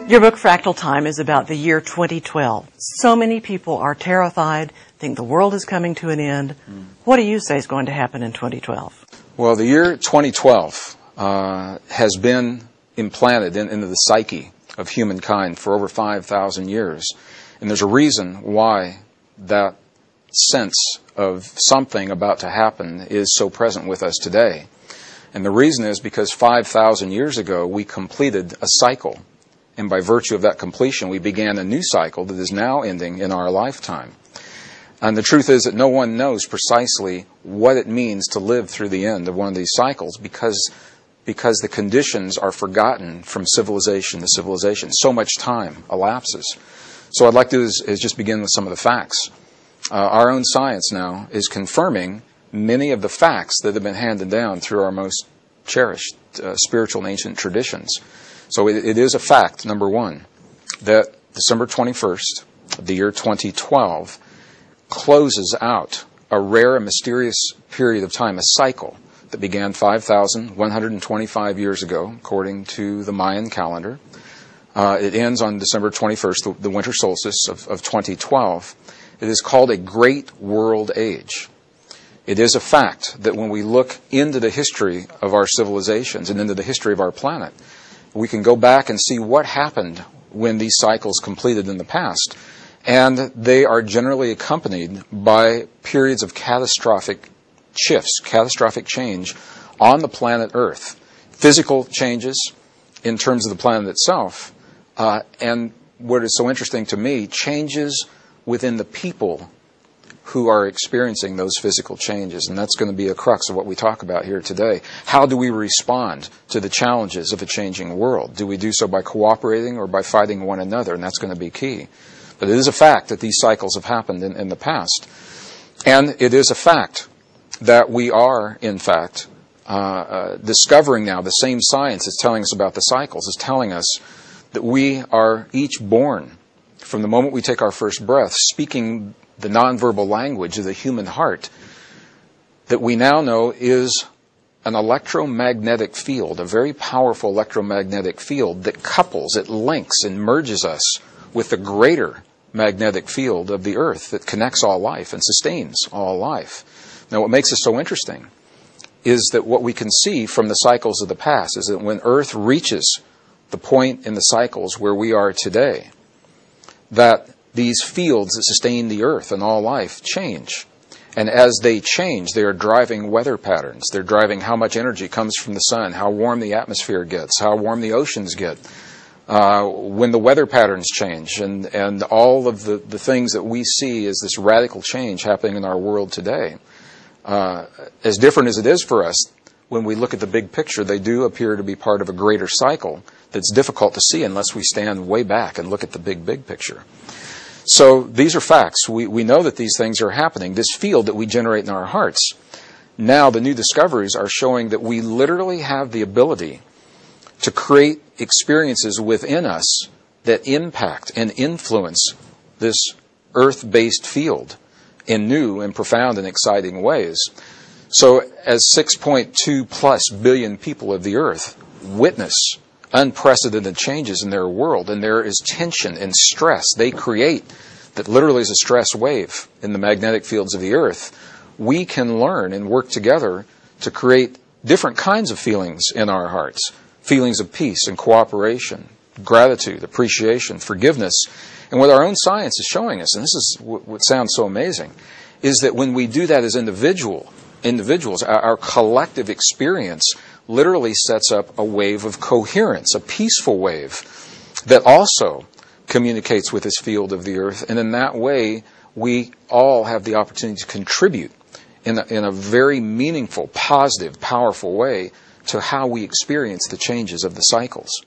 Your book, Fractal Time, is about the year 2012. So many people are terrified, think the world is coming to an end. What do you say is going to happen in 2012? Well, the year 2012 has been implanted into the psyche of humankind for over 5,000 years. And there's a reason why that sense of something about to happen is so present with us today. And the reason is because 5,000 years ago, we completed a cycle. And by virtue of that completion, we began a new cycle that is now ending in our lifetime. And the truth is that no one knows precisely what it means to live through the end of one of these cycles because the conditions are forgotten from civilization to civilization. So much time elapses. So what I'd like to do is just begin with some of the facts. Our own science now is confirming many of the facts that have been handed down through our most cherished spiritual and ancient traditions. So it is a fact, number one, that December 21st of the year 2012 closes out a rare and mysterious period of time, a cycle that began 5,125 years ago, according to the Mayan calendar. It ends on December 21st, the winter solstice of 2012. It is called a Great World Age. It is a fact that when we look into the history of our civilizations and into the history of our planet, we can go back and see what happened when these cycles completed in the past. And they are generally accompanied by periods of catastrophic shifts, catastrophic change on the planet Earth. Physical changes in terms of the planet itself. And what is so interesting to me, changes within the people who are experiencing those physical changes. And that's going to be a crux of what we talk about here today. How do we respond to the challenges of a changing world? Do we do so by cooperating or by fighting one another? And that's going to be key. But it is a fact that these cycles have happened in the past. And it is a fact that we are, in fact, discovering now the same science that's telling us about the cycles is telling us that we are each born, from the moment we take our first breath, speaking the nonverbal language of the human heart that we now know is an electromagnetic field, a very powerful electromagnetic field that couples, it links and merges us with the greater magnetic field of the earth that connects all life and sustains all life. Now, what makes this so interesting is that what we can see from the cycles of the past is that when Earth reaches the point in the cycles where we are today, that these fields that sustain the Earth and all life change. And as they change, they are driving weather patterns. They're driving how much energy comes from the sun, how warm the atmosphere gets, how warm the oceans get. When the weather patterns change, and all of the things that we see as this radical change happening in our world today. As different as it is for us, when we look at the big picture, they do appear to be part of a greater cycle that's difficult to see unless we stand way back and look at the big picture. So these are facts. We know that these things are happening. This field that we generate in our hearts. Now the new discoveries are showing that we literally have the ability to create experiences within us that impact and influence this earth-based field in new and profound and exciting ways. So as 6.2 plus billion people of the earth witness unprecedented changes in their world, and there is tension and stress they create that literally is a stress wave in the magnetic fields of the earth, we can learn and work together to create different kinds of feelings in our hearts. Feelings of peace and cooperation, gratitude, appreciation, forgiveness. And what our own science is showing us, and this is what sounds so amazing, is that when we do that as individuals, our collective experience literally sets up a wave of coherence, a peaceful wave that also communicates with this field of the earth. And in that way, we all have the opportunity to contribute in a very meaningful, positive, powerful way to how we experience the changes of the cycles.